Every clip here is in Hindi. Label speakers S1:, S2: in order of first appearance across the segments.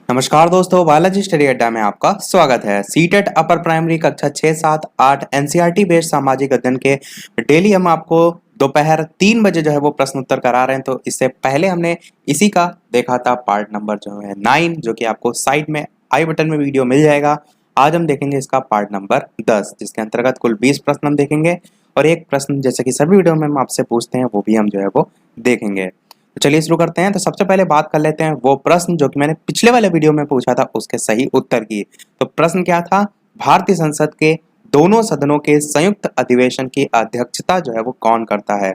S1: नमस्कार दोस्तों, बालाजी स्टडी अड्डा में आपका स्वागत है। सीटेट अपर प्राइमरी कक्षा 6, 7, 8 एनसीईआरटी बेस्ड सामाजिक अध्ययन के डेली हम आपको दोपहर 3 बजे जो है वो प्रश्न उत्तर करा रहे हैं। तो इससे पहले हमने इसी का देखा था पार्ट नंबर जो है 9, जो कि आपको साइड में आई बटन में वीडियो मिल जाएगा। आज हम देखेंगे इसका पार्ट नंबर 10, जिसके अंतर्गत कुल 20 प्रश्न हम देखेंगे और एक प्रश्न जैसे कि सभी वीडियो में हम आपसे पूछते हैं वो भी हम जो है वो देखेंगे। तो चलिए शुरू करते हैं। तो सबसे पहले बात कर लेते हैं वो प्रश्न जो कि मैंने पिछले वाले वीडियो में पूछा था उसके सही उत्तर की। तो प्रश्न क्या था? भारतीय संसद के दोनों सदनों के संयुक्त अधिवेशन की अध्यक्षता जो है वो कौन करता है?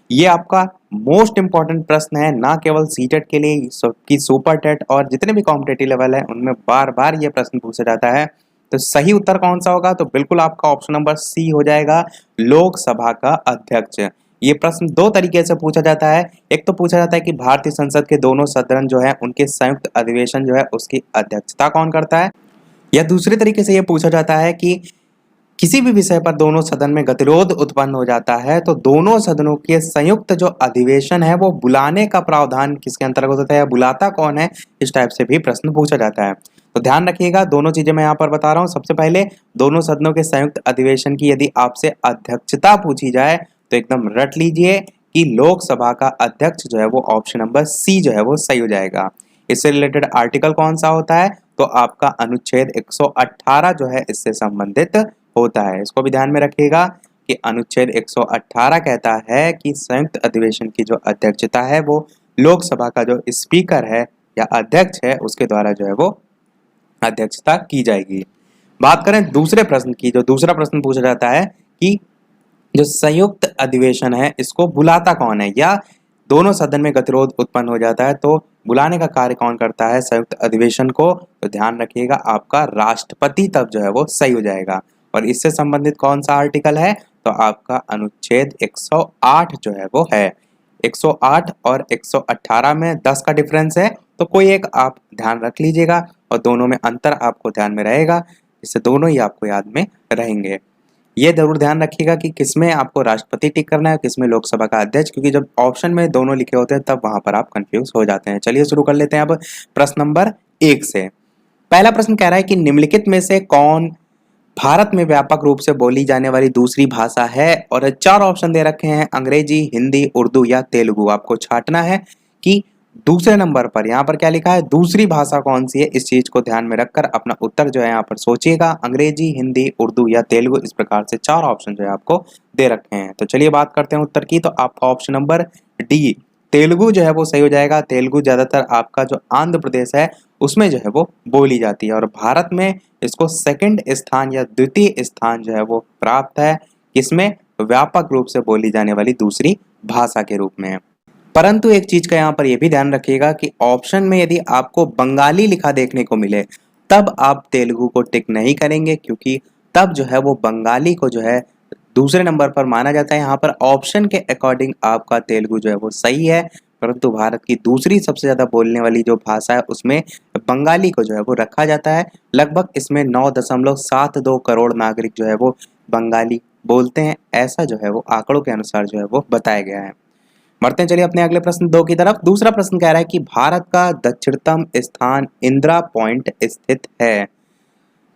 S1: ये आपका मोस्ट इंपॉर्टेंट प्रश्न है, ना केवल सीटेट के लिए कि सुपर टेट और जितने भी कॉम्पिटेटिव लेवल है उनमें बार बार ये प्रश्न पूछा जाता है। तो सही उत्तर कौन सा होगा? तो बिल्कुल आपका ऑप्शन नंबर सी हो जाएगा, लोकसभा का अध्यक्ष। ये प्रश्न दो तरीके से पूछा जाता है। एक तो पूछा जाता है कि भारतीय संसद के दोनों सदन जो है उनके संयुक्त अधिवेशन जो है उसकी अध्यक्षता कौन करता है, या दूसरे तरीके से ये पूछा जाता है कि किसी भी विषय पर दोनों सदन में गतिरोध उत्पन्न हो जाता है तो दोनों सदनों के संयुक्त जो अधिवेशन है वो बुलाने का प्रावधान किसके अंतर्गत होता है या बुलाता कौन है, इस टाइप से भी प्रश्न पूछा जाता है। तो ध्यान रखिएगा, दोनों चीजें मैं यहाँ पर बता रहा हूँ। सबसे पहले दोनों सदनों के संयुक्त अधिवेशन की यदि आपसे अध्यक्षता पूछी जाए तो एकदम रट लीजिए कि लोकसभा का अध्यक्ष जो है वो ऑप्शन नंबर सी जो है वो सही हो जाएगा। इससे रिलेटेड आर्टिकल कौन सा होता है? तो आपका अनुच्छेद 118 जो है इससे संबंधित होता है। इसको भी ध्यान में रखिएगा कि अनुच्छेद 118 कहता है कि संयुक्त अधिवेशन की जो अध्यक्षता है वो लोकसभा का जो स्पीकर है या अध्यक्ष है उसके द्वारा जो है वो अध्यक्षता की जाएगी। बात करें दूसरे प्रश्न की, जो दूसरा प्रश्न पूछा जाता है कि जो संयुक्त अधिवेशन है इसको बुलाता कौन है, या दोनों सदन में गतिरोध उत्पन्न हो जाता है तो बुलाने का कार्य कौन करता है संयुक्त अधिवेशन को? तो ध्यान रखिएगा आपका राष्ट्रपति तब जो है वो सही हो जाएगा। और इससे संबंधित कौन सा आर्टिकल है? तो आपका अनुच्छेद 108 जो है वो है। 108 और 118 में 10 का डिफरेंस है, तो कोई एक आप ध्यान रख लीजिएगा और दोनों में अंतर आपको ध्यान में रहेगा, इससे दोनों ही आपको याद में रहेंगे। ये जरूर ध्यान रखिएगा कि किसमें आपको राष्ट्रपति टिक करना है, किसमें लोकसभा का अध्यक्ष, क्योंकि जब ऑप्शन में दोनों लिखे होते हैं तब वहां पर आप कंफ्यूज हो जाते हैं। चलिए शुरू कर लेते हैं अब प्रश्न नंबर 1 से। पहला प्रश्न कह रहा है कि निम्नलिखित में से कौन भारत में व्यापक रूप से बोली जाने वाली दूसरी भाषा है? और 4 ऑप्शन दे रखे हैं, अंग्रेजी, हिंदी, उर्दू या तेलुगु। आपको छांटना है कि दूसरे नंबर पर यहाँ पर क्या लिखा है, दूसरी भाषा कौन सी है। इस चीज को ध्यान में रखकर अपना उत्तर जो है यहाँ पर सोचिएगा, अंग्रेजी, हिंदी, उर्दू या तेलुगु। इस प्रकार से 4 ऑप्शन जो है आपको दे रखे हैं। तो चलिए बात करते हैं उत्तर की। तो आपका ऑप्शन नंबर डी तेलुगु जो है वो सही हो जाएगा। तेलुगु ज्यादातर आपका जो आंध्र प्रदेश है उसमें जो है वो बोली जाती है और भारत में इसको सेकंड स्थान या द्वितीय स्थान जो है वो प्राप्त है, इसमें व्यापक रूप से बोली जाने वाली दूसरी भाषा के रूप में। परंतु एक चीज का यहाँ पर यह भी ध्यान रखिएगा कि ऑप्शन में यदि आपको बंगाली लिखा देखने को मिले तब आप तेलुगु को टिक नहीं करेंगे, क्योंकि तब जो है वो बंगाली को जो है दूसरे नंबर पर माना जाता है। यहाँ पर ऑप्शन के अकॉर्डिंग आपका तेलुगु जो है वो सही है, परंतु भारत की दूसरी सबसे ज्यादा बोलने वाली जो भाषा है उसमें बंगाली को जो है वो रखा जाता है। लगभग इसमें 9.72 करोड़ नागरिक जो है वो बंगाली बोलते हैं, ऐसा जो है वो आंकड़ों के अनुसार जो है वो बताया गया है। बढ़ते हैं चलिए अपने अगले प्रश्न 2 की तरफ। दूसरा प्रश्न कह रहा है कि भारत का दक्षिणतम स्थान इंदिरा पॉइंट स्थित है।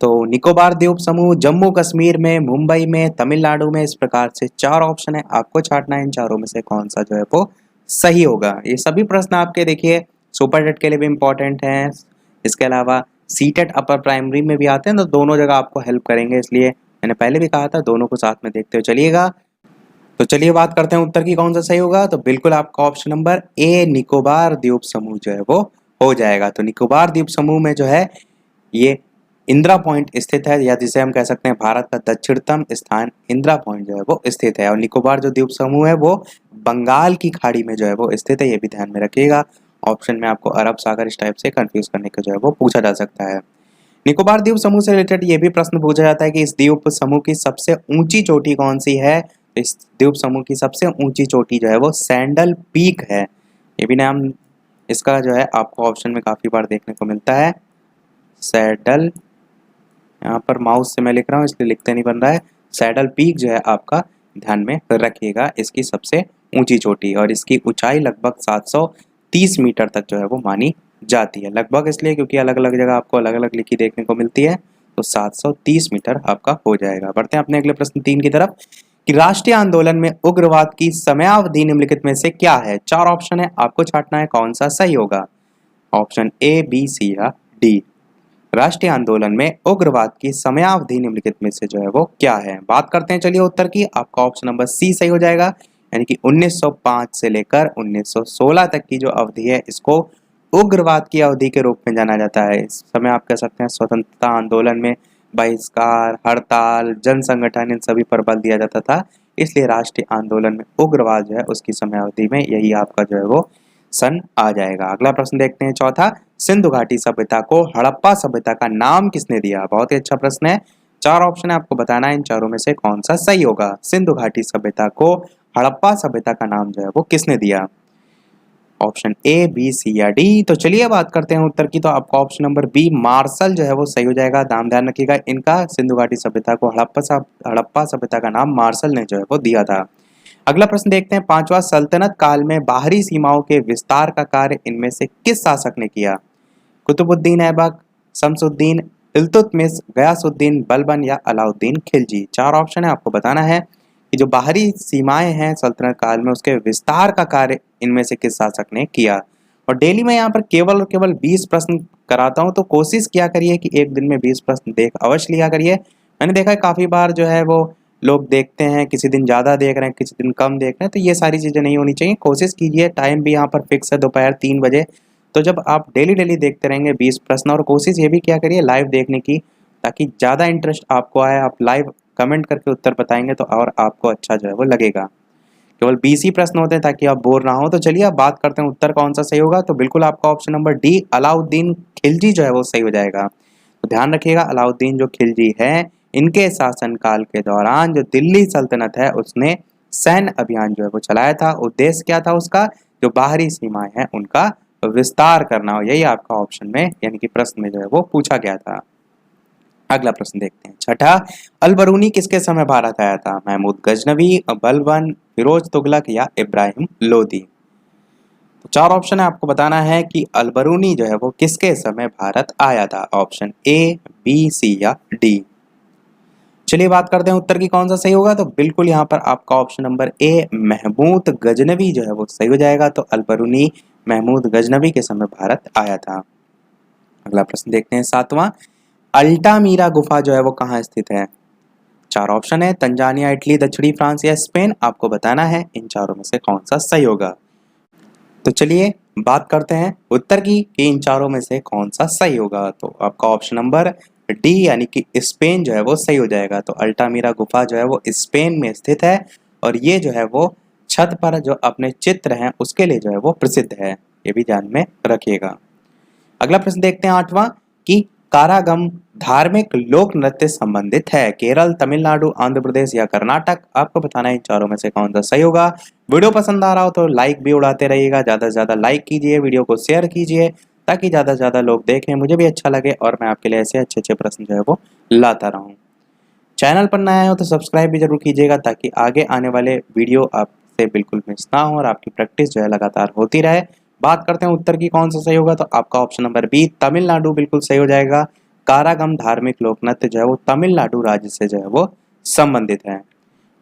S1: तो निकोबार द्वीप समूह, जम्मू कश्मीर में, मुंबई में, तमिलनाडु में। इस प्रकार से 4 ऑप्शन है, आपको छांटना है इन चारों में से कौन सा जो है वो सही होगा। ये सभी प्रश्न आपके देखिए सुपर टेट के लिए भी इंपॉर्टेंट हैं, इसके अलावा सीटेट अपर प्राइमरी में भी आते हैं, तो दोनों जगह आपको हेल्प करेंगे। इसलिए मैंने पहले भी कहा था दोनों को साथ में देखते हुए चलिएगा। तो चलिए बात करते हैं उत्तर की कौन सा सही होगा। तो बिल्कुल आपका ऑप्शन नंबर ए निकोबार द्वीप समूह जो है वो हो जाएगा। तो निकोबार द्वीप समूह में जो है ये इंदिरा पॉइंट स्थित है, या जिसे हम कह सकते हैं भारत का दक्षिणतम स्थान इंदिरा पॉइंट जो है वो स्थित है। और निकोबार जो द्वीप समूह है वो बंगाल की खाड़ी में जो है वो स्थित है, ये भी ध्यान में रखिएगा। ऑप्शन में आपको अरब सागर इस टाइप से कंफ्यूज करने का जो है वो पूछा जा सकता है। निकोबार द्वीप समूह से रिलेटेड ये भी प्रश्न पूछा जाता है कि इस द्वीप समूह की सबसे ऊंची चोटी कौन सी है। इस द्वीप समूह की सबसे ऊंची चोटी जो है वो सैंडल पीक है। ये भी नाम इसका जो है आपको ऑप्शन में काफी बार देखने को मिलता है, सैडल। यहाँ पर माउस से मैं लिख रहा हूँ इसलिए लिखते नहीं बन रहा है। सैडल पीक जो है आपका ध्यान में रखिएगा, इसकी सबसे ऊंची चोटी, और इसकी ऊंचाई लगभग 730 मीटर तक जो है वो मानी जाती है। लगभग इसलिए क्योंकि अलग अलग जगह आपको अलग अलग लिखी देखने को मिलती है, तो 730 मीटर आपका हो जाएगा। बढ़ते हैं अपने अगले प्रश्न 3 की तरफ कि राष्ट्रीय आंदोलन में उग्रवाद की समयावधि निम्नलिखित में से क्या है। 4 ऑप्शन है, आपको छांटना है कौन सा सही होगा। ऑप्शन ए, बी, सी या डी। राष्ट्रीय आंदोलन में उग्रवाद की समयावधि निम्नलिखित में से जो है वो क्या है। बात करते हैं चलिए उत्तर की, आपका ऑप्शन नंबर सी सही हो जाएगा, यानी कि 1905 से लेकर 1916 तक की जो अवधि है इसको उग्रवाद की अवधि के रूप में जाना जाता है। इस समय आप कह सकते हैं स्वतंत्रता आंदोलन में बहिष्कार, हड़ताल, जन संगठन, इन सभी पर बल दिया जाता था, इसलिए राष्ट्रीय आंदोलन में उग्रवाद जो है उसकी समयावधि में यही आपका जो है वो सन आ जाएगा। अगला प्रश्न देखते हैं चौथा, सिंधु घाटी सभ्यता को हड़प्पा सभ्यता का नाम किसने दिया। बहुत ही अच्छा प्रश्न है। 4 ऑप्शन है, आपको बताना है इन चारों में से कौन सा सही होगा। सिंधु घाटी सभ्यता को हड़प्पा सभ्यता का नाम जो है वो किसने दिया। ऑप्शन ए, बी, सी या डी। तो चलिए बात करते हैं उत्तर की, तो आपका ऑप्शन नंबर बी मार्शल जो है वो सही हो जाएगा। नाम ध्यान रखिएगा इनका, सिंधु घाटी सभ्यता को हड़प्पा सभ्यता का नाम मार्शल ने जो है वो दिया था। अगला प्रश्न देखते हैं पांचवा, सल्तनत काल में बाहरी सीमाओं के विस्तार का कार्य इनमें से किस शासक ने किया। कुतुबुद्दीन ऐबक, शमसुद्दीन, इल्तुतमिश, गयासुद्दीन बलबन या अलाउद्दीन खिलजी। 4 ऑप्शन है, आपको बताना है कि जो बाहरी सीमाएं हैं सल्तनत काल में उसके विस्तार का कार्य इनमें से किस शासक ने किया। और डेली मैं यहाँ पर केवल और केवल 20 प्रश्न कराता हूँ, तो कोशिश किया करिए कि एक दिन में 20 प्रश्न देख अवश्य लिया करिए। मैंने देखा है काफ़ी बार जो है वो लोग देखते हैं, किसी दिन ज़्यादा देख रहे हैं, किसी दिन कम देख रहे हैं, तो ये सारी चीज़ें नहीं होनी चाहिए। कोशिश कीजिए, टाइम भी यहाँ पर फिक्स है दोपहर 3 बजे, तो जब आप डेली डेली देखते रहेंगे 20 प्रश्न, और कोशिश ये भी किया करिए लाइव देखने की, ताकि ज़्यादा इंटरेस्ट आपको आए। आप लाइव कमेंट करके उत्तर बताएंगे तो और आपको अच्छा जो है वो लगेगा। केवल 20 ही प्रश्न होते हैं ताकि आप बोर ना हो। तो चलिए अब बात करते हैं उत्तर कौन सा सही होगा। तो बिल्कुल आपका option number D Alauddin Khilji जो है वो सही हो जाएगा। तो ध्यान रखिएगा, अलाउद्दीन जो खिलजी है, इनके शासनकाल के दौरान जो दिल्ली सल्तनत है उसने सैन्य अभियान जो है वो चलाया था। उद्देश्य क्या था उसका, जो बाहरी सीमाएं हैं उनका विस्तार करना, और यही आपका ऑप्शन में यानी कि प्रश्न में जो है वो पूछा गया था। अगला प्रश्न देखते हैं छठा, अलबरूनी किसके समय भारत आया था। महमूद गजनवी, बलबन, फिरोज तुगलक या इब्राहिम लोदी। तो 4 ऑप्शन है, आपको बताना है कि अलबरूनी जो है वो किसके समय भारत आया था। ऑप्शन ए, बी, सी या डी। चलिए बात करते हैं उत्तर की कौन सा सही होगा। तो बिल्कुल यहाँ पर आपका option number A Mahmud Ghaznavi जो है वो सही हो जाएगा। तो अलबरूनी महमूद गजनवी के समय भारत आया था। अगला प्रश्न देखते हैं सातवां, अल्टामीरा गुफा जो है वो कहाँ स्थित है। 4 ऑप्शन है, तंजानिया, इटली, दक्षिणी फ्रांस या स्पेन। आपको बताना है इन चारों में से कौन सा सही होगा। तो चलिए बात करते हैं उत्तर की कि इन चारों में से कौन सा सही होगा। तो आपका ऑप्शन नंबर डी यानी कि स्पेन जो है वो सही हो जाएगा। तो अल्टामीरा गुफा जो है वो स्पेन में स्थित है, और ये जो है वो छत पर जो अपने चित्र हैं उसके लिए जो है वो प्रसिद्ध है, ये भी ध्यान में रखिएगा। अगला प्रश्न देखते हैं आठवां कि कारागम धार्मिक लोक नृत्य संबंधित है। केरल, तमिलनाडु, आंध्र प्रदेश या कर्नाटक। आपको बताना है इन चारों में से कौन सा सही होगा। वीडियो पसंद आ रहा हो तो लाइक भी उड़ाते रहिएगा, ज़्यादा से ज़्यादा लाइक कीजिए, वीडियो को शेयर कीजिए ताकि ज़्यादा से ज़्यादा लोग देखें, मुझे भी अच्छा लगे और मैं आपके लिए ऐसे अच्छे अच्छे प्रश्न जो है वो लाता रहूँ। चैनल पर नया हो तो सब्सक्राइब भी जरूर कीजिएगा ताकि आगे आने वाले वीडियो आपसे बिल्कुल मिस ना हो और आपकी प्रैक्टिस जो है लगातार होती रहे। बात करते हैं उत्तर की कौन सा सही होगा। तो आपका ऑप्शन नंबर बी तमिलनाडु बिल्कुल सही हो जाएगा। कारागम धार्मिक लोक नृत्य जो है वो तमिलनाडु राज्य से जो है वो संबंधित है।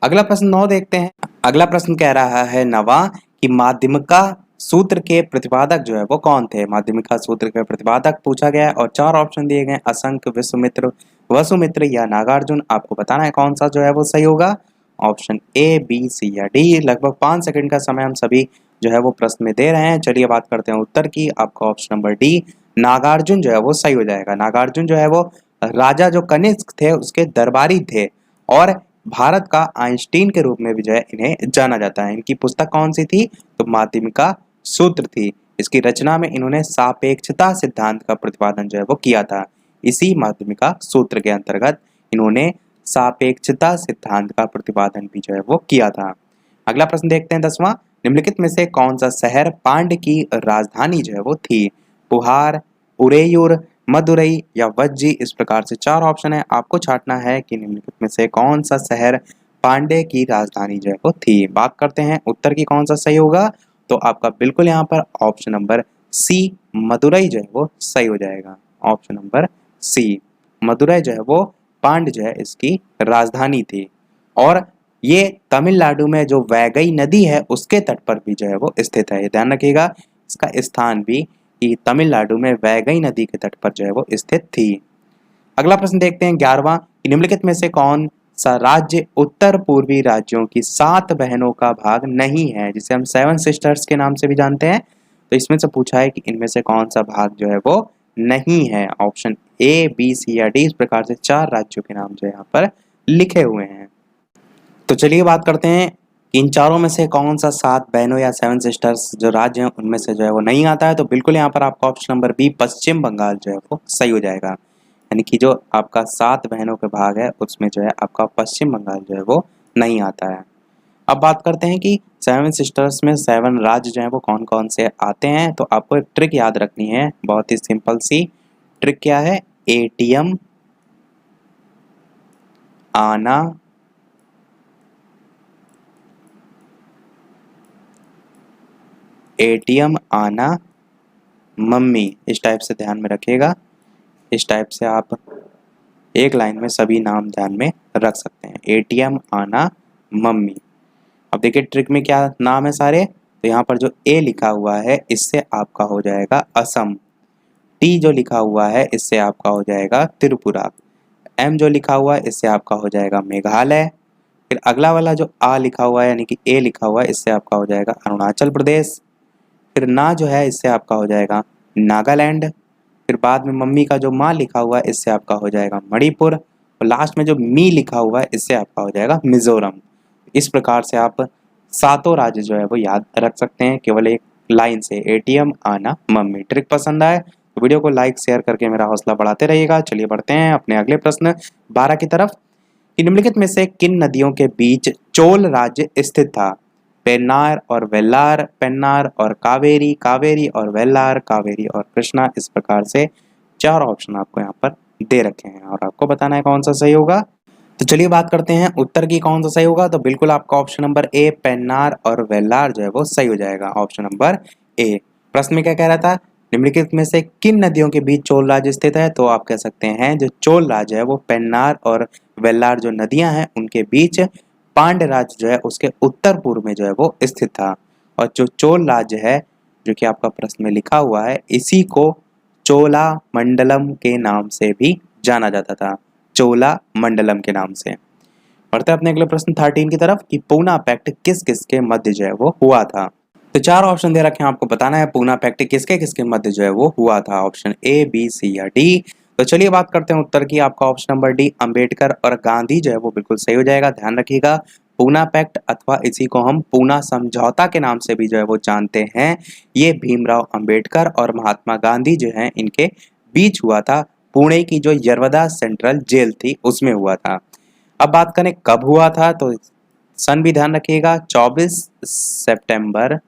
S1: अगला प्रश्न 9 देखते हैं। अगला प्रश्न कह रहा है नवा कि माध्यमिका सूत्र के प्रतिपादक जो है वो कौन थे। माध्यमिका सूत्र के प्रतिपादक पूछा गया है और 4 ऑप्शन दिए गए, असंख्य, विश्वामित्र, वसुमित्र या नागार्जुन। आपको बताना है कौन सा जो है वो सही होगा। ऑप्शन ए, बी, सी या डी। लगभग 5 सेकंड का समय हम सभी जो है वो प्रश्न में दे रहे हैं। चलिए बात करते हैं उत्तर की। आपका ऑप्शन नंबर डी नागार्जुन जो है वो सही हो जाएगा। नागार्जुन जो है वो राजा जो कनिष्क थे उसके दरबारी थे और भारत का आइंस्टीन के रूप में भी जो है इन्हें जाना जाता है। इनकी पुस्तक कौन सी थी, तो माध्यमिका सूत्र थी। इसकी रचना में इन्होंने सापेक्षता सिद्धांत का प्रतिपादन जो है वो किया था। इसी माध्यमिका सूत्र के अंतर्गत इन्होंने सापेक्षता सिद्धांत का प्रतिपादन भी जो है वो किया था। अगला प्रश्न देखते हैं 10वां, निम्नलिखित में से कौन सा शहर पांड्य की राजधानी जो है वो थी। पुहार, उरेयूर, मदुरई या वज्जी। इस प्रकार से 4 ऑप्शन है, आपको छांटना है कि निम्नलिखित में से कौन सा शहर पांड्य की राजधानी जो है वो थी। बात करते हैं उत्तर की कौन सा सही होगा। तो आपका बिल्कुल यहाँ पर ऑप्शन नंबर सी मदुरई जो है वो सही हो जाएगा। ऑप्शन नंबर सी मदुरई जो है वो पांड्य जो है इसकी राजधानी थी। और ये तमिलनाडु में जो वैगई नदी है उसके तट पर भी जो है वो स्थित है। ये ध्यान रखिएगा, इसका स्थान भी कि तमिलनाडु में वैगई नदी के तट पर जो है वो स्थित थी। अगला प्रश्न देखते हैं 11वां, निम्नलिखित में से कौन सा राज्य उत्तर पूर्वी राज्यों की 7 बहनों का भाग नहीं है, जिसे हम 7 सिस्टर्स के नाम से भी जानते हैं। तो इसमें से पूछा है कि इनमें से कौन सा भाग जो है वो नहीं है। ऑप्शन ए, बी, सी या डी, इस प्रकार से 4 राज्यों के नाम जो है यहाँ पर लिखे हुए हैं। तो चलिए बात करते हैं कि इन चारों में से कौन सा 7 बहनों या 7 सिस्टर्स जो राज्य हैं उनमें से जो है वो नहीं आता है। तो बिल्कुल यहाँ पर आपका ऑप्शन नंबर बी पश्चिम बंगाल जो है वो सही हो जाएगा। यानी कि जो आपका 7 बहनों का भाग है उसमें जो है आपका पश्चिम बंगाल जो है वो नहीं आता है। अब बात करते हैं कि 7 सिस्टर्स में 7 राज्य जो है वो कौन कौन से आते हैं। तो आपको एक ट्रिक याद रखनी है, बहुत ही सिंपल सी ट्रिक। क्या है? एटीएम, आना, एटीएम, आना, मम्मी। इस टाइप से ध्यान में रखिएगा। इस टाइप से आप एक लाइन में सभी नाम ध्यान में रख सकते हैं। एटीएम, आना, मम्मी। अब देखिए ट्रिक में क्या नाम है सारे। तो यहाँ पर जो ए लिखा हुआ है इससे आपका हो जाएगा असम। टी जो लिखा हुआ है इससे आपका हो जाएगा त्रिपुरा। एम जो लिखा हुआ है इससे आपका हो जाएगा मेघालय। फिर अगला वाला जो आ लिखा हुआ है यानी कि ए लिखा हुआ है इससे आपका हो जाएगा अरुणाचल प्रदेश। फिर ना जो है इससे आपका हो जाएगा नागालैंड। फिर बाद में मम्मी का जो माँ लिखा हुआ है इससे आपका हो जाएगा मणिपुर। और लास्ट में जो मी लिखा हुआ है इससे आपका हो जाएगा मिजोरम। इस प्रकार से आप 7 राज्य जो है वो याद रख सकते हैं केवल एक लाइन से, एटीएम, आना, मम्मी। ट्रिक पसंद आए तो वीडियो को लाइक शेयर करके मेरा हौसला बढ़ाते रहिएगा। चलिए बढ़ते हैं अपने अगले प्रश्न 12 की तरफ। निम्नलिखित में से किन नदियों के बीच चोल राज्य स्थित था? पेन्नार और वेल्लार, पेन्नार और कावेरी, कावेरी और वेल्लार, कावेरी और कृष्णा। इस प्रकार से 4 ऑप्शन आपको यहाँ पर दे रखे हैं और आपको बताना है कौन सा सही होगा। तो चलिए बात करते हैं उत्तर की, कौन सा सही होगा। तो बिल्कुल आपका ऑप्शन नंबर ए पेन्नार और वेल्लार जो है वो सही हो जाएगा। ऑप्शन नंबर ए। प्रश्न में क्या कह रहा था? निम्नलिखित में से किन नदियों के बीच चोल राज्य स्थित है? तो आप कह सकते हैं जो चोल राज्य है वो पेन्नार और वेल्लार जो नदियां हैं उनके बीच पांड्य राज्य जो है उसके उत्तर पूर्व में जो है वो स्थित था। और जो चोल राज्य है जो कि आपका प्रश्न में लिखा हुआ है इसी को चोला मंडलम के नाम से भी जाना जाता था। चोला मंडलम के नाम से। बढ़ते अपने अगले प्रश्न 13 की तरफ कि पूना पैक्ट किस किस के मध्य जो है वो हुआ था। तो 4 ऑप्शन दे रखे हैं, आपको बताना है पूना पैक्ट किसके किसके मध्य जो है वो हुआ था। ऑप्शन ए, बी, सी या डी। तो चलिए बात करते हैं उत्तर की। आपका ऑप्शन नंबर डी अंबेडकर और गांधी जो है वो बिल्कुल सही हो जाएगा। ध्यान रखिएगा पूना पैक्ट अथवा इसी को हम पूना समझौता के नाम से भी जो है वो जानते हैं, ये भीमराव अंबेडकर और महात्मा गांधी जो है इनके बीच हुआ था। पुणे की जो यरवदा सेंट्रल जेल थी उसमें हुआ था। अब बात करें कब हुआ था तो सन भी ध्यान रखिएगा। 24 सितंबर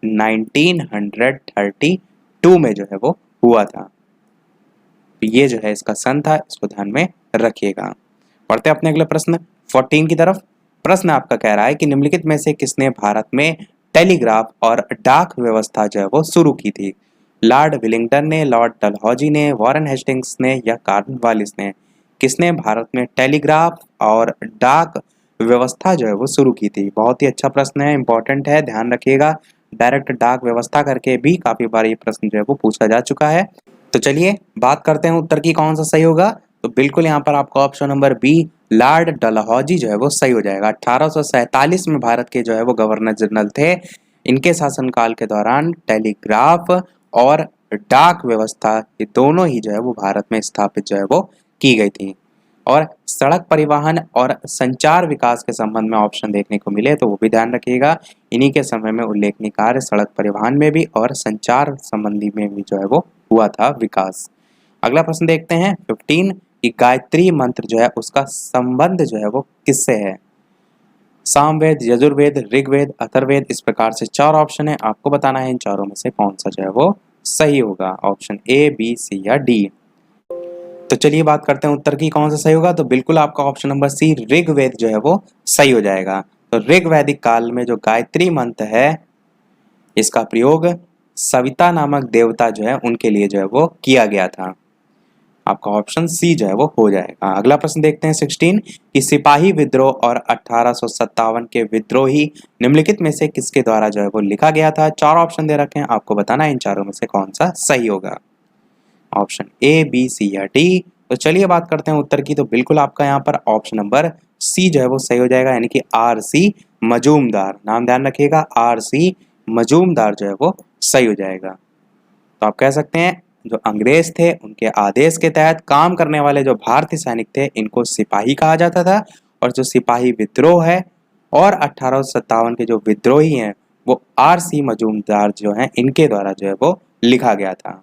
S1: 1932 में जो है वो हुआ था। ये जो है इसका सन था, इसको ध्यान में रखिएगा। पढ़ते हैं अपने अगले प्रश्न 14 की तरफ। प्रश्न आपका कह रहा है कि निम्नलिखित में से किसने भारत में टेलीग्राफ और डाक व्यवस्था जो है वो शुरू की थी? लॉर्ड विलिंगटन ने, लॉर्ड डलहौजी ने, वॉरेन हेस्टिंग्स ने या कॉर्नवालिस ने? किसने भारत में टेलीग्राफ और डाक व्यवस्था जो है वो शुरू की थी? बहुत ही अच्छा प्रश्न है, इंपॉर्टेंट है, ध्यान रखिएगा। डायरेक्ट डाक व्यवस्था करके भी काफी बार ये प्रश्न जो है वो पूछा जा चुका है। तो चलिए बात करते हैं उत्तर की, कौन सा सही होगा। तो बिल्कुल यहाँ पर आपका option number B lord Dalhousie जो है वो सही हो जाएगा। 1847 में भारत के जो है वो गवर्नर जनरल थे। इनके शासनकाल के दौरान टेलीग्राफ और डाक व्यवस्था ये दोनों ही जो है वो भारत में स्थापित जो है वो की गई थी। और सड़क परिवहन और संचार विकास के संबंध में ऑप्शन देखने को मिले तो वो भी ध्यान रखिएगा। इन्हीं के समय में उल्लेखनीय कार्य सड़क परिवहन में भी और संचार संबंधी में भी जो है वो हुआ था विकास। अगला प्रश्न देखते हैं 15 कि गायत्री मंत्र जो है उसका संबंध जो है वो किससे है? सामवेद, यजुर्वेद, ऋग्वेद, अथर्ववेद। इस प्रकार से 4 ऑप्शन है, आपको बताना है इन चारों में से कौन सा जो है वो सही होगा। ऑप्शन ए, बी, सी या डी। तो चलिए बात करते हैं उत्तर की, कौन सा सही होगा। तो बिल्कुल आपका ऑप्शन नंबर सी ऋग्वेद जो है वो सही हो जाएगा। तो ऋग वैदिक काल में जो गायत्री मंत्र है इसका प्रयोग सविता नामक देवता जो है उनके लिए जो है वो किया गया था। आपका ऑप्शन सी जो है वो हो जाएगा। अगला प्रश्न देखते हैं 16 कि सिपाही विद्रोह और 1857 के विद्रोही निम्नलिखित में से किसके द्वारा जो है वो लिखा गया था। चार ऑप्शन दे रखे हैं, आपको बताना है इन चारों में से कौन सा सही होगा। ऑप्शन ए, बी, सी या डी। तो चलिए बात करते हैं उत्तर की। तो बिल्कुल आपका यहाँ पर ऑप्शन नंबर सी जो है वो सही हो जाएगा, यानी कि आर सी मजूमदार। नाम ध्यान रखिएगा, आर सी मजूमदार जो है वो सही हो जाएगा। तो आप कह सकते हैं जो अंग्रेज थे उनके आदेश के तहत काम करने वाले जो भारतीय सैनिक थे इनको सिपाही कहा जाता था, और जो सिपाही विद्रोह है और 1857 के जो विद्रोही हैं वो आर सी मजूमदार जो हैं इनके द्वारा जो है वो लिखा गया था।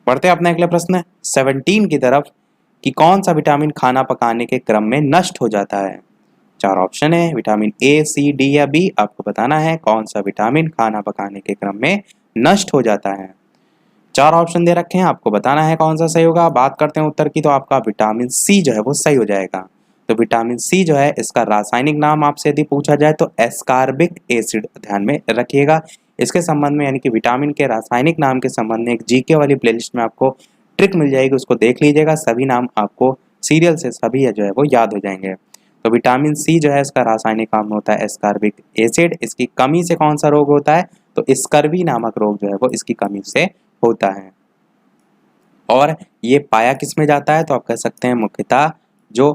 S1: बढ़ते हैं अपने अगले प्रश्न 17 की तरफ कि कौन सा विटामिन खाना पकाने के क्रम में नष्ट हो जाता है। चार ऑप्शन है, विटामिन ए, सी, डी या बी। आपको बताना है कौन सा विटामिन खाना पकाने के क्रम में नष्ट हो जाता है। चार ऑप्शन दे रखे हैं, आपको बताना है कौन सा सही होगा। बात करते हैं उत्तर की, तो आपका विटामिन सी जो है वो सही हो जाएगा। तो विटामिन सी जो है इसका रासायनिक नाम आपसे यदि पूछा जाए तो एस्कॉर्बिक एसिड, ध्यान में रखिएगा। इसके संबंध में यानी कि विटामिन के रासायनिक नाम के संबंध में एक जीके वाली प्लेलिस्ट में आपको ट्रिक मिल जाएगी, उसको देख लीजिएगा। सभी नाम आपको सीरियल से सभी जो है वो याद हो जाएंगे। तो विटामिन सी जो है इसका रासायनिक नाम होता है एस्कॉर्बिक एसिड। इसकी कमी से कौन सा रोग होता है, तो स्कर्वी नामक रोग जो है वो इसकी कमी से होता है। और ये पाया किस में जाता है, तो आप कह सकते हैं मुख्यतः जो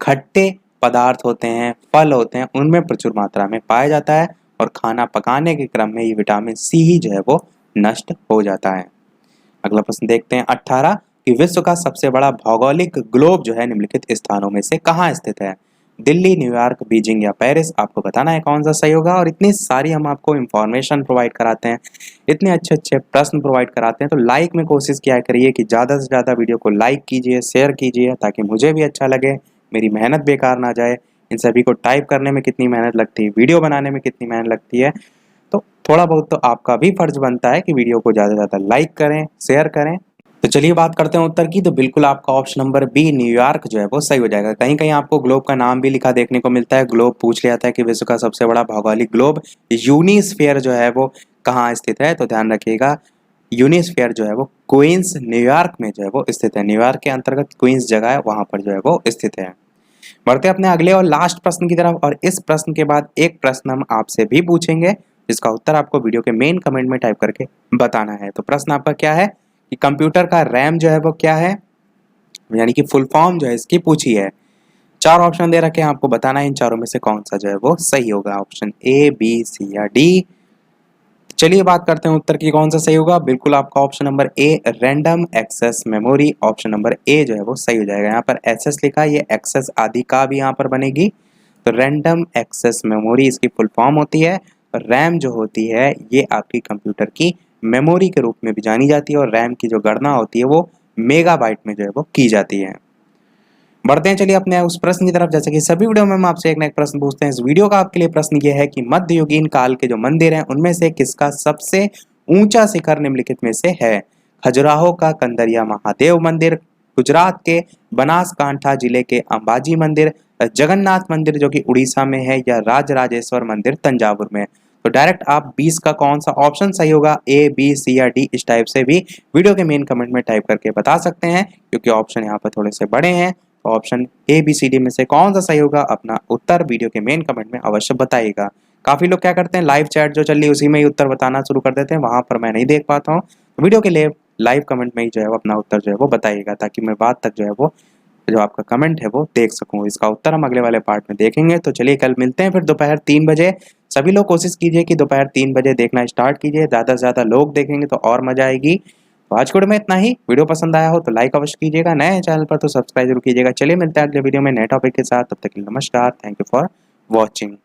S1: खट्टे पदार्थ होते हैं, फल होते हैं, उनमें प्रचुर मात्रा में पाया जाता है, और खाना पकाने के क्रम में ये विटामिन सी ही जो है वो नष्ट हो जाता है। अगला प्रश्न देखते हैं 18 कि विश्व का सबसे बड़ा भौगोलिक ग्लोब जो है निम्नलिखित स्थानों में से कहाँ स्थित है। दिल्ली, न्यूयॉर्क, बीजिंग या पेरिस। आपको बताना है कौन सा सही होगा। और इतनी सारी हम आपको इंफॉर्मेशन प्रोवाइड कराते हैं, इतने अच्छे अच्छे प्रश्न प्रोवाइड कराते हैं, तो लाइक में कोशिश किया करिए कि ज़्यादा से ज़्यादा वीडियो को लाइक कीजिए, शेयर कीजिए, ताकि मुझे भी अच्छा लगे, मेरी मेहनत बेकार ना जाए। इन सभी को टाइप करने में कितनी मेहनत लगती है, वीडियो बनाने में कितनी मेहनत लगती है, तो थोड़ा बहुत तो आपका भी फर्ज बनता है कि वीडियो को ज़्यादा से ज़्यादा लाइक करें, शेयर करें। तो चलिए बात करते हैं उत्तर की। तो बिल्कुल आपका ऑप्शन नंबर बी न्यूयॉर्क जो है वो सही हो जाएगा। कहीं कहीं आपको ग्लोब का नाम भी लिखा देखने को मिलता है। ग्लोब पूछ लिया था कि विश्व का सबसे बड़ा भौगोलिक ग्लोब यूनिस्फीयर जो है वो कहाँ स्थित है, तो ध्यान रखिएगा यूनिस्फीयर जो है वो क्वींस न्यूयॉर्क में जो है वो स्थित है। न्यूयॉर्क के अंतर्गत क्वींस जगह है, वहां पर जो है वो स्थित है। बढ़ते अपने अगले और लास्ट प्रश्न की तरफ, और इस प्रश्न के बाद एक प्रश्न हम आपसे भी पूछेंगे जिसका उत्तर आपको वीडियो के मेन कमेंट में टाइप करके बताना है। तो प्रश्न आपका क्या है कि कंप्यूटर का रैम जो है वो क्या है, यानी कि फुल फॉर्म जो है इसकी पूछी है। चार ऑप्शन दे रखे हैं, आपको बताना है इन चारों में से कौन सा जो है वो सही होगा। ऑप्शन ए, बी, सी या डी। चलिए बात करते हैं उत्तर की कौन सा सही होगा। बिल्कुल आपका option number A random access memory, option number A जो है वो सही हो जाएगा। यहाँ पर एसएस लिखा है, ये एक्सेस आदि का भी यहाँ पर बनेगी। तो रैंडम एक्सेस मेमोरी इसकी फुल फॉर्म होती है। रैम जो होती है ये आपकी कंप्यूटर की मेमोरी के रूप में भी जानी जाती है, और रैम की जो गणना होती है वो मेगाबाइट में जो है वो की जाती है। बढ़ते हैं चलिए अपने उस प्रश्न की तरफ। जैसे कि सभी वीडियो में हम आपसे एक ना एक प्रश्न पूछते हैं, इस वीडियो का आपके लिए प्रश्न ये है कि मध्ययुगीन काल के जो मंदिर हैं उनमें से किसका सबसे ऊंचा शिखर निम्नलिखित में से है। खजुराहो का कंदरिया महादेव मंदिर, गुजरात के बनासकांठा जिले के अंबाजी मंदिर, जगन्नाथ मंदिर जो कि उड़ीसा में है, या राजराजेश्वर मंदिर तंजावुर में। तो डायरेक्ट आप 20 का कौन सा ऑप्शन सही होगा, ए, बी, सी या डी, इस टाइप से भी वीडियो के मेन कमेंट में टाइप करके बता सकते हैं, क्योंकि ऑप्शन यहाँ पर थोड़े से बड़े हैं। तो option A, B, C, D में से कौन सा सही होगा, अपना उत्तर वीडियो के मेन कमेंट में अवश्य बताइएगा। काफी लोग क्या करते हैं, लाइव चैट जो चल रही है उसी में ही उत्तर बताना शुरू कर देते हैं, वहां पर मैं नहीं देख पाता हूँ। तो वीडियो के लिए लाइव कमेंट में ही जो है वो अपना उत्तर जो है वो बताइएगा, ताकि मैं बाद तक जो है वो जो आपका कमेंट है वो देख सकूं। इसका उत्तर हम अगले वाले पार्ट में देखेंगे। तो चलिए कल मिलते हैं फिर दोपहर 3 बजे। सभी लोग कोशिश कीजिए कि दोपहर 3 बजे देखना स्टार्ट कीजिए, ज़्यादा से ज़्यादा लोग देखेंगे तो और मजा आएगी। तो आज के में इतना ही। वीडियो पसंद आया हो तो लाइक अवश्य कीजिएगा, नए चैनल पर तो सब्सक्राइब जरूर कीजिएगा। चलिए मिलते हैं अगले वीडियो में नए टॉपिक के साथ, तब तक के लिए नमस्कार, थैंक यू फॉर वॉचिंग।